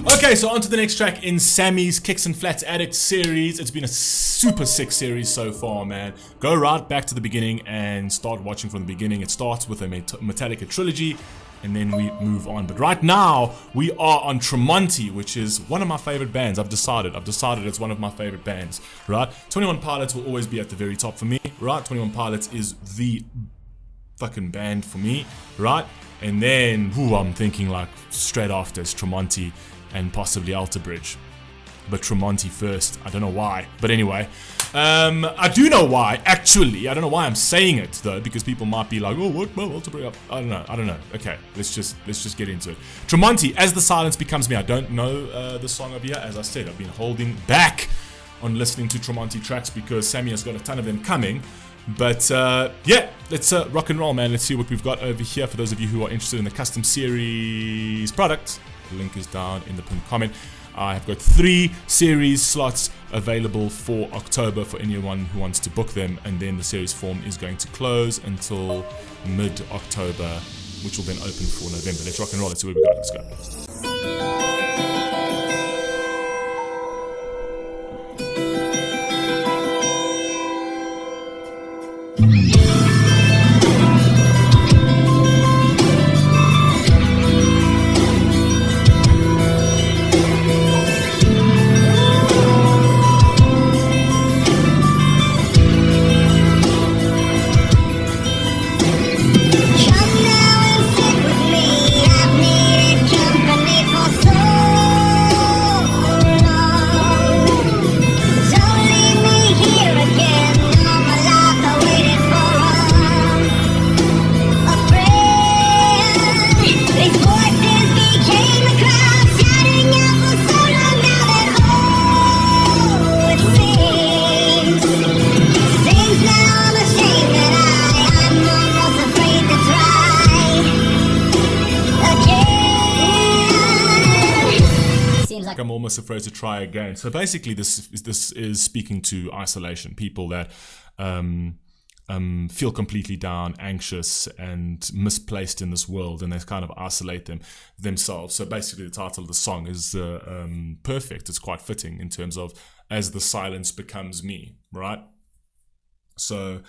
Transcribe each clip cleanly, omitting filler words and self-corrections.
Okay, so on to the next track in Sammy's Kicks and Flats Addict series. It's been a super sick series so far, man. Go right back to the beginning and start watching from the beginning. It starts with a Metallica trilogy, and then we move on. But right now, we are on Tremonti, which is one of my favorite bands. I've decided it's one of my favorite bands, right? 21 Pilots will always be at the very top for me, right? 21 Pilots is the fucking band for me, right? And then, I'm thinking like straight after is Tremonti and possibly Alter Bridge. But Tremonti first, I don't know why. But anyway, I do know why, actually. I don't know why I'm saying it, though, because people might be like, oh, what, well, Alter Bridge, I don't know. Okay, let's just get into it. Tremonti, As the Silence Becomes Me. I don't know the song over here. As I said, I've been holding back on listening to Tremonti tracks because Sammy has got a ton of them coming. But yeah, let's rock and roll, man. Let's see what we've got over here. For those of you who are interested in the custom series product, the link is down in the pinned comment. I have got 3 series slots available for October for anyone who wants to book them, and then the series form is going to close until mid-October, which will then open for November. Let's rock and roll. Let's see what we got. Let's go. I'm almost afraid to try again. So basically, this is speaking to isolation, people that feel completely down, anxious, and misplaced in this world, and they kind of isolate themselves. So basically, the title of the song is perfect. It's quite fitting in terms of As the Silence Becomes Me, right? So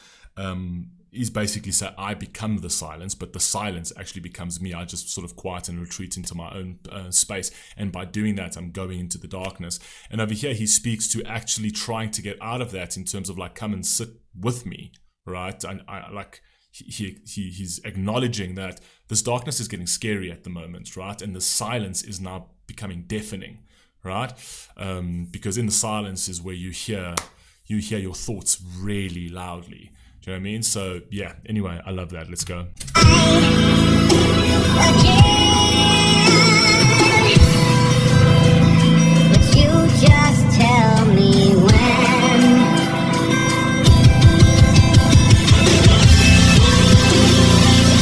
he's basically saying, I become the silence, but the silence actually becomes me. I just sort of quiet and retreat into my own space. And by doing that, I'm going into the darkness. And over here, he speaks to actually trying to get out of that in terms of like, come and sit with me, right? And I like, he's acknowledging that this darkness is getting scary at the moment, right? And the silence is now becoming deafening, right? Because in the silence is where you hear your thoughts really loudly. Do you know what I mean? So yeah, anyway, I love that. Let's go. But you just tell me when.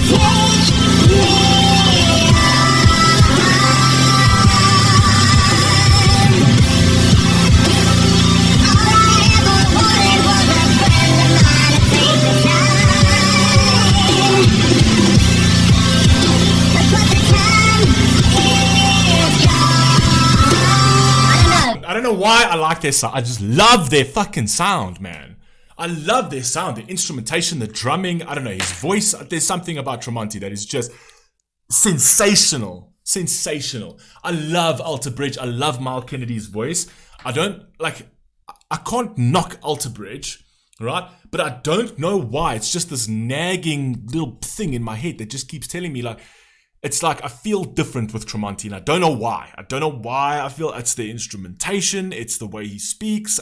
Take me. I don't know why I like their sound. I just love their fucking sound, man. I love their sound, the instrumentation, the drumming. I don't know, his voice. There's something about Tremonti that is just sensational. Sensational. I love Alter Bridge. I love Miles Kennedy's voice. I can't knock Alter Bridge, right? But I don't know why. It's just this nagging little thing in my head that just keeps telling me like, it's like I feel different with Tremonti, and I don't know why. I feel it's the instrumentation, it's the way he speaks,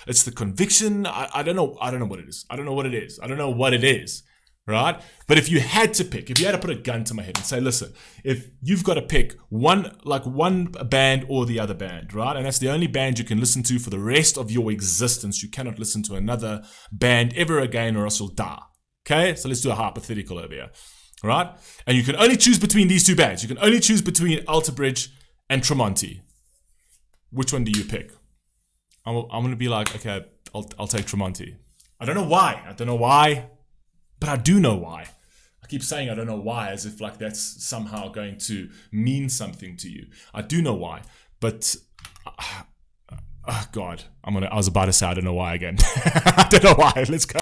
it's the conviction. I don't know what it is. I don't know what it is, right? But if you had to put a gun to my head and say, listen, if you've got to pick one band or the other band, right? And that's the only band you can listen to for the rest of your existence. You cannot listen to another band ever again or else you'll die. Okay? So let's do a hypothetical over here. Right? And you can only choose between these two bands. You can only choose between Alter Bridge and Tremonti. Which one do you pick? I'm going to be like, okay, I'll take Tremonti. I don't know why, but I do know why. I keep saying I don't know why, as if like that's somehow going to mean something to you. I do know why, but oh God, I was about to say I don't know why again. I don't know why. Let's go.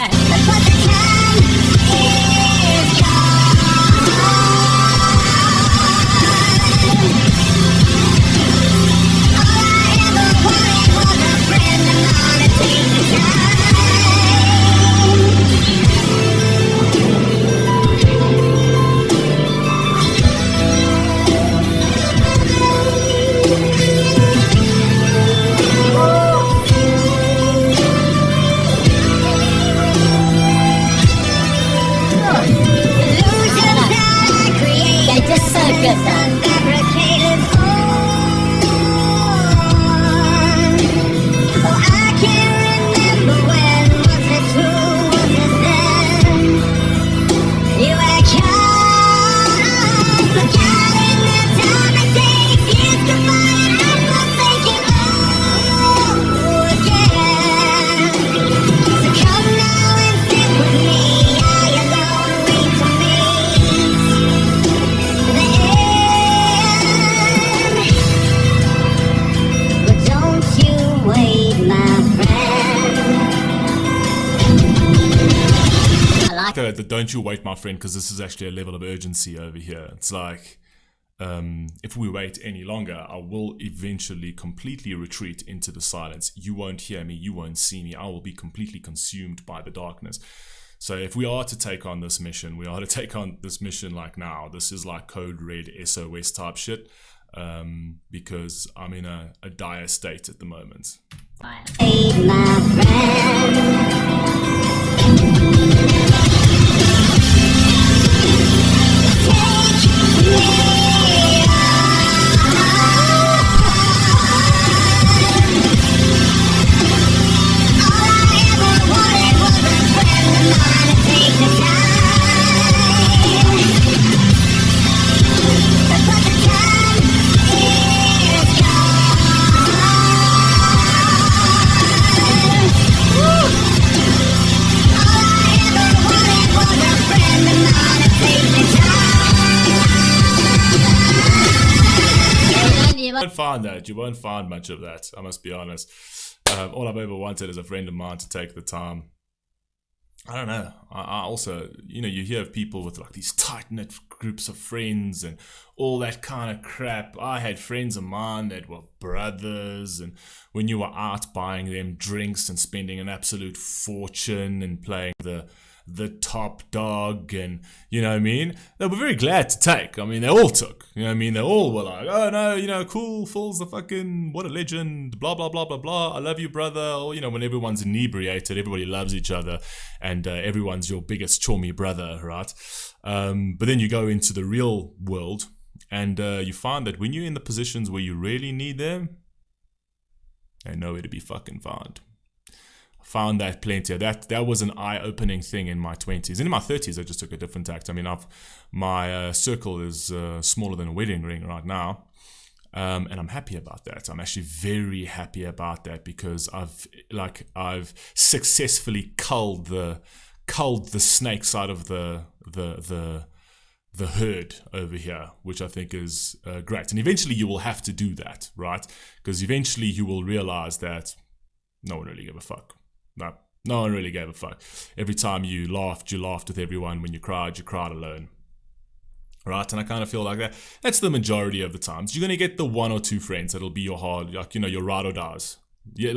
The don't you wait, my friend, because this is actually a level of urgency over here. It's like, if we wait any longer, I will eventually completely retreat into the silence. You won't hear me, you won't see me. I will be completely consumed by the darkness. So if we are to take on this mission, we are to take on this mission like now. This is like code red SOS type shit, because I'm in a dire state at the moment. Hey, my friend. You won't find much of that, I must be honest. All I've ever wanted is a friend of mine to take the time. I don't know. I also, you hear of people with like these tight-knit groups of friends and all that kind of crap. I had friends of mine that were brothers, and when you were out buying them drinks and spending an absolute fortune and playing the top dog, and you know what I mean, they were very glad to take. I mean, they all took, you know what I mean, they all were like, oh no, cool, Phil's the fucking, what a legend, blah blah blah blah blah, I love you brother. Or when everyone's inebriated, everybody loves each other, and everyone's your biggest chummy brother, right? But then you go into the real world, and you find that when you're in the positions where you really need them, they're nowhere to be fucking found. Found that plenty. That was an eye-opening thing in my 20s. And in my 30s, I just took a different tact. I mean, my circle is smaller than a wedding ring right now, and I'm happy about that. I'm actually very happy about that, because I've successfully culled the snakes out of the herd over here, which I think is great. And eventually, you will have to do that, right? Because eventually, you will realize that no one really gave a fuck. No one really gave a fuck. Every time you laughed with everyone. When you cried alone. Right? And I kind of feel like that's the majority of the times. You're going to get the one or two friends that'll be your hard, your ride or dies. Yeah,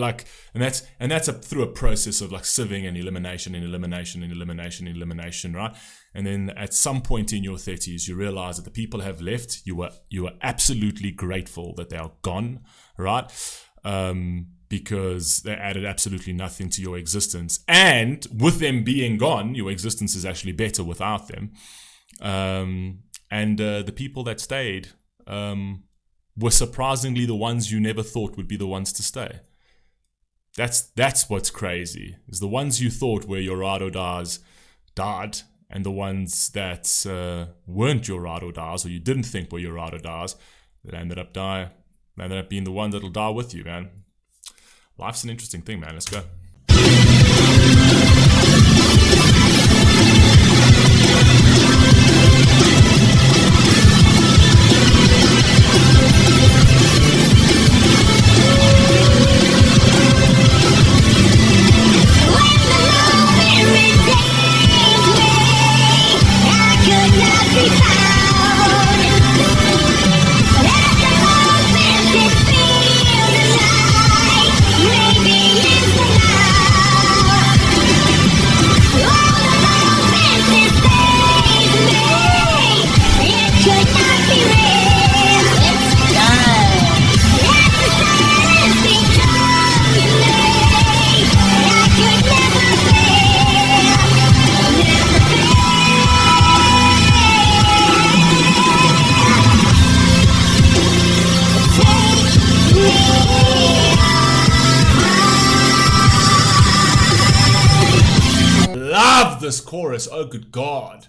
and that's through a process of like sieving and elimination, right? And then at some point in your 30s, you realize that the people have left. You were absolutely grateful that they are gone, right? Because they added absolutely nothing to your existence. And with them being gone, your existence is actually better without them. And the people that stayed were surprisingly the ones you never thought would be the ones to stay. That's what's crazy, is the ones you thought were your ride or dies died, and the ones that weren't your ride or dies, or you didn't think were your ride or dies, that ended up being the ones that'll die with you, man. Life's an interesting thing, man. Let's go. this chorus. Oh, good God.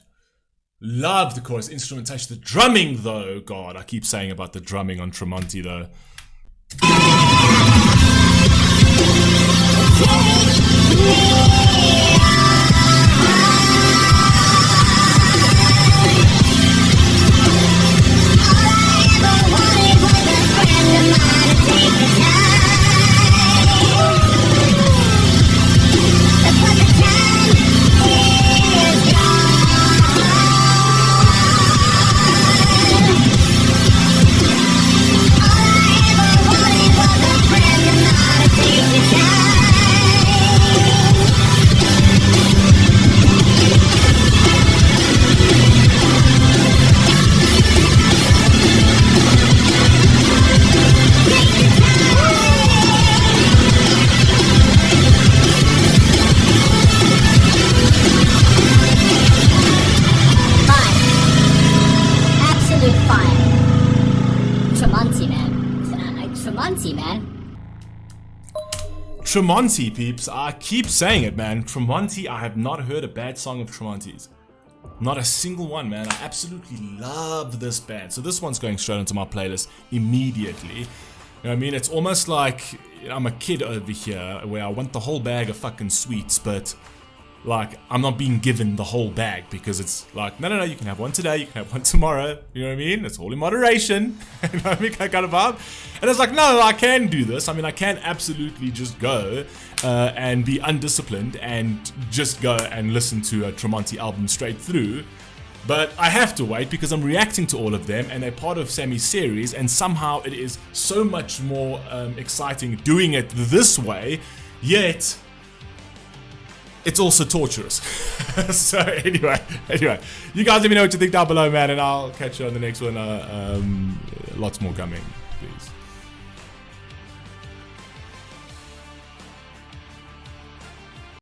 Love the chorus, instrumentation. The drumming, though. God, I keep saying about the drumming on Tremonti, though. Tremonti, peeps. I keep saying it, man. Tremonti, I have not heard a bad song of Tremonti's. Not a single one, man. I absolutely love this band. So this one's going straight into my playlist immediately. You know what I mean? It's almost like I'm a kid over here where I want the whole bag of fucking sweets, but like I'm not being given the whole bag because it's like, no, you can have one today, you can have one tomorrow. You know what I mean? It's all in moderation. You know what I mean? Kind of vibe. And it's like, no, I can do this. I mean, I can absolutely just go and be undisciplined and just go and listen to a Tremonti album straight through. But I have to wait because I'm reacting to all of them and they're part of Sammy's series, and somehow it is so much more exciting doing it this way, yet it's also torturous. So anyway, you guys let me know what you think down below, man, and I'll catch you on the next one. Lots more coming, please.